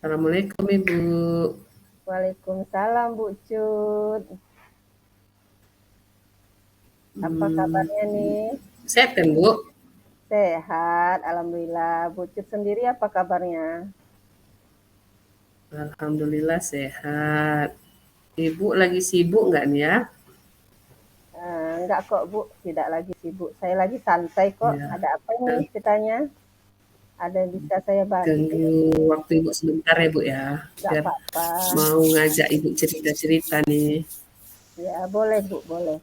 Assalamualaikum Ibu. Waalaikumsalam Bu Cut. Apa Hmm, kabarnya nih? sehat kan Bu? Sehat, alhamdulillah. Bu Cut sendiri apa kabarnya? Alhamdulillah sehat. Ibu lagi sibuk nggak nih ya? Enggak kok Bu, tidak lagi sibuk. Saya lagi santai kok. Ya, Ada apa nih ceritanya? Ada yang bisa saya bantu? ganggu waktu Ibu sebentar ya Bu ya. Enggak Biar apa-apa. mau ngajak Ibu cerita-cerita nih. Ya boleh Bu, boleh.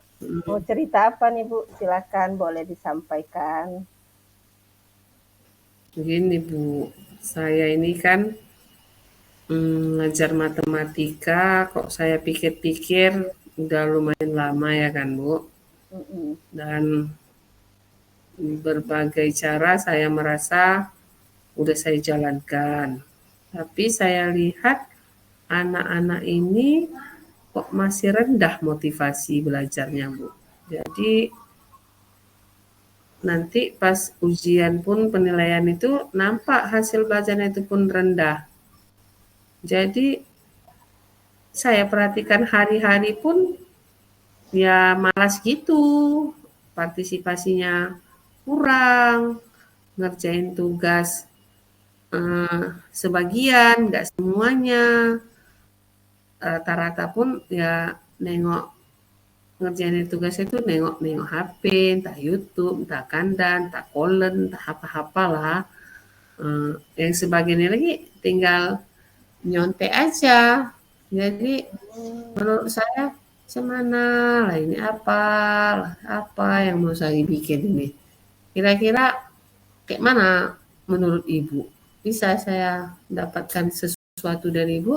Mau Hmm, cerita apa nih Bu? Silakan, boleh disampaikan. Begini Bu, saya ini kan ngajar matematika, kok saya pikir-pikir udah lumayan lama ya kan Bu. Mm-mm. Dan berbagai cara saya merasa udah saya jalankan. Tapi saya lihat anak-anak ini kok masih rendah motivasi belajarnya, Bu. Jadi nanti pas ujian pun penilaian itu nampak hasil belajarnya itu pun rendah. Jadi saya perhatikan hari-hari pun ya malas gitu. Partisipasinya kurang, ngerjain tugas sebagian, nggak semuanya. Rata-rata pun ya nengok ngerjain tugasnya itu nengok-nengok HP, entah YouTube, entah Kandan, entah Kolen, entah apa-apalah. Yang sebagainya lagi tinggal nyontek aja. Jadi menurut saya semana lah ini apa yang mau saya bikin ini. Kira-kira kayak mana menurut Ibu? Bisa saya dapatkan sesuatu dari Ibu?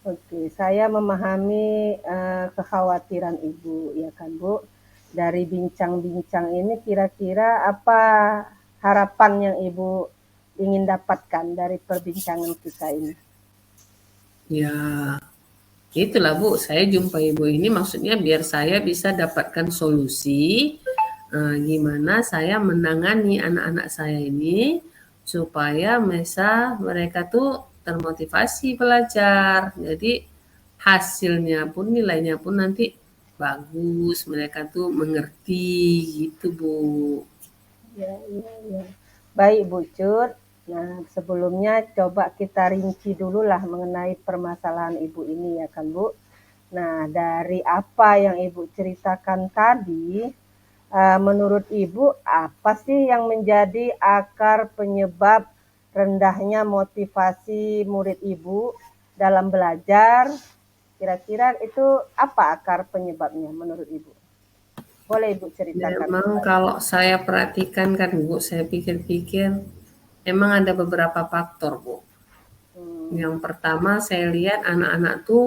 Oke, saya memahami kekhawatiran Ibu, ya kan Bu. Dari bincang-bincang ini kira-kira apa harapan yang Ibu ingin dapatkan dari perbincangan kita ini? Ya, itulah Bu, saya jumpa Ibu ini maksudnya biar saya bisa dapatkan solusi gimana saya menangani anak-anak saya ini supaya mereka tuh termotivasi belajar. Jadi hasilnya pun nilainya pun nanti bagus, mereka tuh mengerti gitu Bu. Ya, ya, ya. Baik Bu Cut. Nah, sebelumnya coba kita rinci dulu lah mengenai permasalahan Ibu ini ya kan Bu. Nah, dari apa yang Ibu ceritakan tadi, menurut Ibu apa sih yang menjadi akar penyebab rendahnya motivasi murid Ibu dalam belajar? Kira-kira itu apa akar penyebabnya menurut Ibu? Boleh Ibu ceritakan Memang kembali. kalau saya perhatikan kan Bu, saya pikir-pikir emang ada beberapa faktor Bu. Hmm, Yang pertama saya lihat anak-anak tuh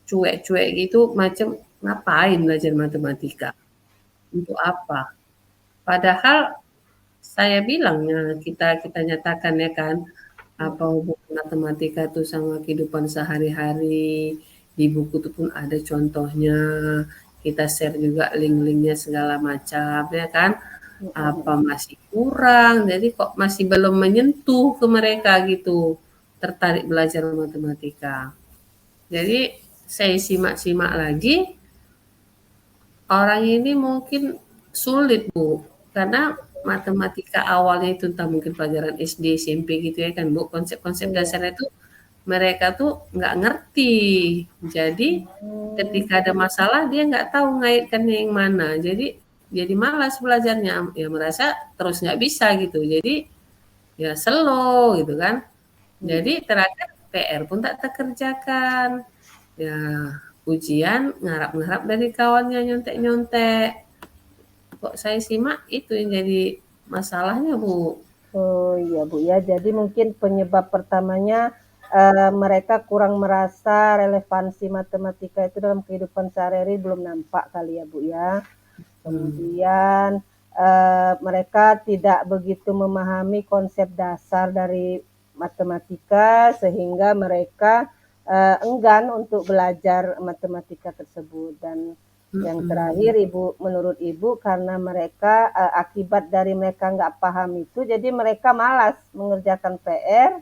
cuek-cuek gitu macam ngapain belajar matematika? Untuk apa? Padahal saya bilangnya kita kita nyatakan ya kan apa hubungan matematika tuh sama kehidupan sehari-hari. Di buku itu pun ada contohnya. Kita share juga link-linknya segala macam ya kan. Apa masih kurang? Jadi kok masih belum menyentuh ke mereka gitu tertarik belajar matematika. Jadi saya simak-simak lagi, orang ini mungkin sulit Bu, karena matematika awalnya itu entah mungkin pelajaran SD, SMP gitu ya kan Bu, konsep-konsep iya. dasarnya itu mereka tuh nggak ngerti. Jadi Hmm, ketika ada masalah dia nggak tahu ngaitkannya yang mana. Jadi malas belajarnya, ya merasa terus nggak bisa gitu. Jadi ya slow gitu kan. Jadi hmm. terakhir PR pun tak terkerjakan. Ya, ujian ngarap-ngarap dari kawannya nyontek-nyontek. Kok saya simak itu yang jadi masalahnya, Bu. Oh iya Bu ya, jadi mungkin penyebab pertamanya mereka kurang merasa relevansi matematika itu dalam kehidupan sehari-hari belum nampak kali ya Bu ya. Hmm. Kemudian mereka tidak begitu memahami konsep dasar dari matematika sehingga mereka enggan untuk belajar matematika tersebut dan Yang Mhm. terakhir menurut Ibu karena mereka akibat dari mereka nggak paham itu, jadi mereka malas mengerjakan PR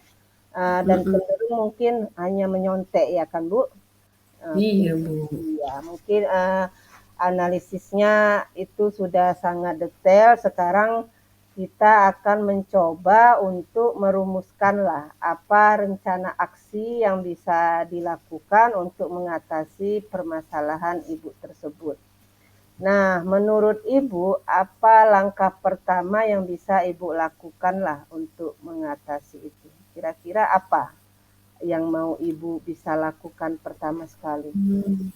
dan Mhm. cenderung mungkin hanya menyontek ya kan Bu? Oke, Iya, Bu. iya mungkin analisisnya itu sudah sangat detail. Sekarang kita akan mencoba untuk merumuskanlah apa rencana aksi yang bisa dilakukan untuk mengatasi permasalahan Ibu tersebut. Nah, menurut Ibu, apa langkah pertama yang bisa Ibu lakukanlah untuk mengatasi itu? Kira-kira apa yang mau Ibu bisa lakukan pertama sekali? Hmm.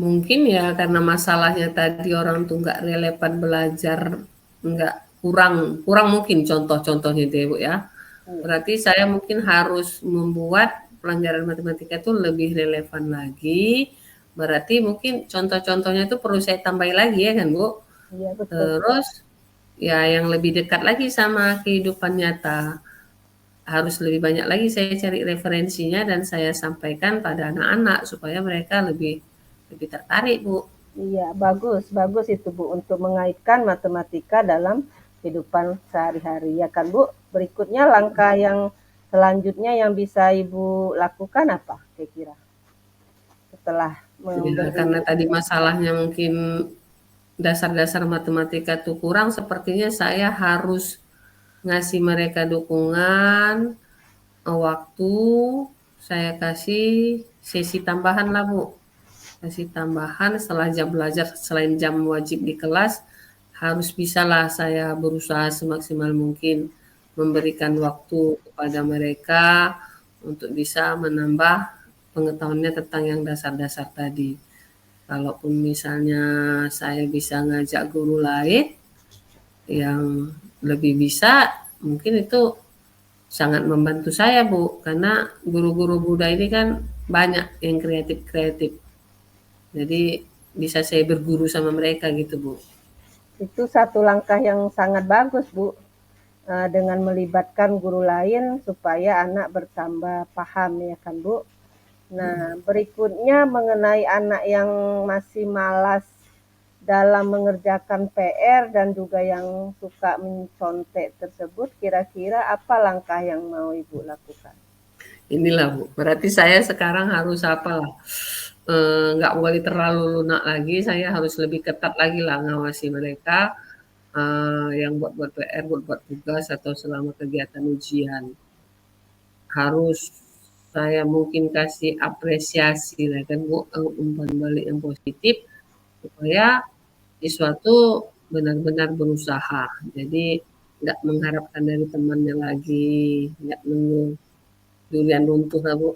Mungkin ya karena masalahnya tadi orang tuh nggak relevan belajar, nggak kurang kurang mungkin contoh-contohnya deh Bu ya. Iya, Berarti saya mungkin harus membuat pelajaran matematika itu lebih relevan lagi. Berarti mungkin contoh-contohnya itu perlu saya tambahin lagi ya kan Bu. iya betul Terus sekali. ya yang lebih dekat lagi sama kehidupan nyata. Harus lebih banyak lagi saya cari referensinya dan saya sampaikan pada anak-anak supaya mereka lebih lebih tertarik, Bu. Iya, bagus, bagus itu Bu untuk mengaitkan matematika dalam kehidupan sehari-hari ya kan Bu. Berikutnya langkah yang selanjutnya yang bisa Ibu lakukan apa kira-kira setelah Ya, memberi karena tadi masalahnya mungkin dasar-dasar matematika tuh kurang, sepertinya saya harus ngasih mereka dukungan, waktu, saya kasih sesi tambahan lah, Bu. Kasih tambahan setelah jam belajar, selain jam wajib di kelas, harus bisalah saya berusaha semaksimal mungkin memberikan waktu kepada mereka untuk bisa menambah pengetahuannya tentang yang dasar-dasar tadi. Kalaupun misalnya saya bisa ngajak guru lain yang lebih bisa, mungkin itu sangat membantu saya, Bu, karena guru-guru Buddha ini kan banyak yang kreatif-kreatif. Jadi bisa saya berguru sama mereka gitu, Bu. itu satu langkah yang sangat bagus Bu dengan melibatkan guru lain supaya anak bertambah paham ya kan Bu. Nah, berikutnya mengenai anak yang masih malas dalam mengerjakan PR dan juga yang suka mencontek tersebut, kira-kira apa langkah yang mau Ibu lakukan? Inilah, Bu, berarti saya sekarang harus apalah, nggak boleh terlalu lunak lagi, saya harus lebih ketat lagi lah ngawasi mereka, yang buat-buat PR, buat-buat tugas atau selama kegiatan ujian. Harus saya mungkin kasih apresiasi lah kan Bu, umpan balik yang positif supaya siswa tuh benar-benar berusaha. Jadi nggak mengharapkan dari temannya lagi, nggak nunggu durian runtuh lah Bu.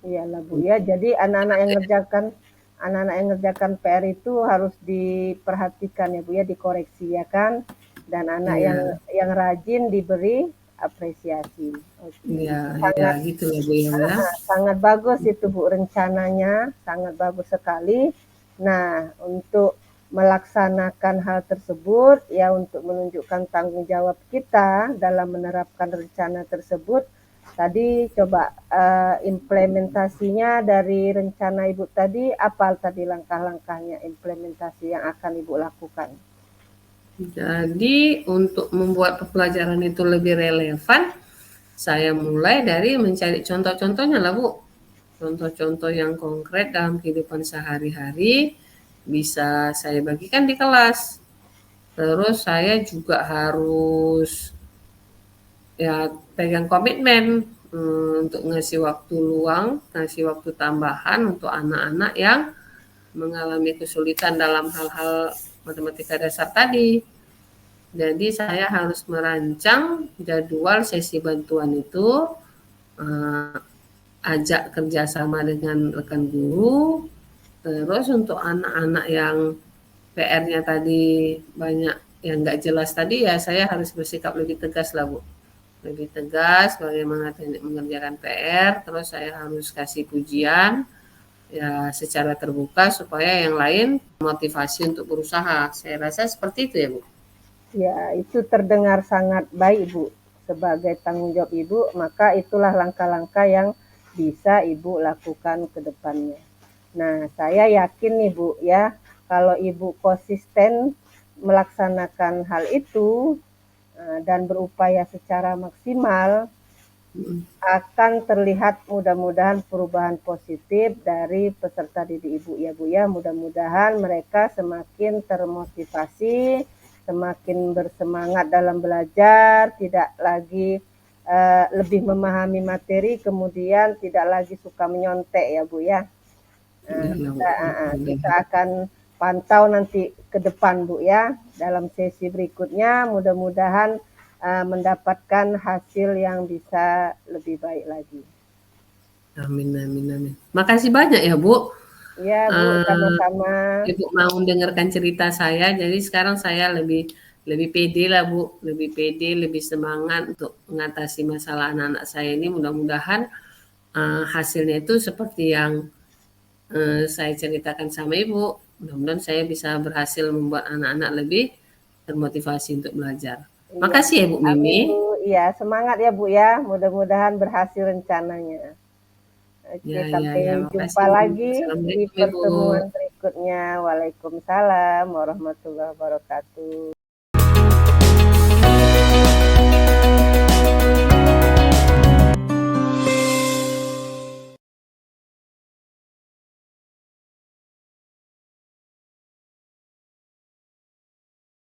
Iyalah Bu ya, jadi anak-anak yang ngerjakan PR itu harus diperhatikan ya Bu ya, dikoreksi ya kan, dan anak Iya, yang rajin diberi apresiasi. Oke, iya, iya sangat gitu lah Bu ya Bu ya. sangat bagus itu Bu rencananya, sangat bagus sekali. Nah, untuk melaksanakan hal tersebut ya untuk menunjukkan tanggung jawab kita dalam menerapkan rencana tersebut. Tadi coba implementasinya dari rencana Ibu tadi apa tadi langkah-langkahnya implementasi yang akan Ibu lakukan? Jadi untuk membuat pembelajaran itu lebih relevan, saya mulai dari mencari contoh-contohnya lah Bu. Contoh-contoh yang konkret dalam kehidupan sehari-hari bisa saya bagikan di kelas. Terus saya juga harus ya pegang komitmen untuk ngasih waktu luang, ngasih waktu tambahan untuk anak-anak yang mengalami kesulitan dalam hal-hal matematika dasar tadi. Jadi saya harus merancang jadwal sesi bantuan itu, eh, ajak kerjasama dengan rekan guru. Terus untuk anak-anak yang PR-nya tadi banyak yang nggak jelas tadi ya saya harus bersikap lebih tegas lah Bu. Lebih tegas bagaimana teknik mengerjakan PR, terus saya harus kasih pujian ya secara terbuka supaya yang lain motivasi untuk berusaha. Saya rasa seperti itu ya Bu. Ya, itu terdengar sangat baik, Bu. Sebagai tanggung jawab Ibu, maka itulah langkah-langkah yang bisa Ibu lakukan ke depannya. Nah, saya yakin nih Bu ya, kalau Ibu konsisten melaksanakan hal itu dan berupaya secara maksimal, akan terlihat mudah-mudahan perubahan positif dari peserta didik Ibu ya Bu ya. Mudah-mudahan mereka semakin termotivasi, semakin bersemangat dalam belajar, tidak lagi lebih memahami materi, kemudian tidak lagi suka menyontek ya Bu ya. Iya, Bu. Kita akan pantau nanti ke depan Bu ya, dalam sesi berikutnya mudah-mudahan mendapatkan hasil yang bisa lebih baik lagi. Amin, amin, amin. Makasih banyak ya, Bu. Iya Bu, sama-sama. Ibu mau dengarkan cerita saya, jadi sekarang saya lebih lebih pede lah Bu, lebih pede, lebih semangat untuk mengatasi masalah anak-anak saya ini. Mudah-mudahan hasilnya itu seperti yang saya ceritakan sama Ibu. Mudah-mudahan saya bisa berhasil membuat anak-anak lebih termotivasi untuk belajar. Iya, Makasih ya Bu amin Mimi. Bu. Iya, semangat ya Bu ya. Mudah-mudahan berhasil rencananya. Oke, Ya, ya, sampai ya. jumpa Makasih Bu. lagi di Assalamualaikum Ibu. pertemuan berikutnya. Waalaikumsalam warahmatullahi wabarakatuh.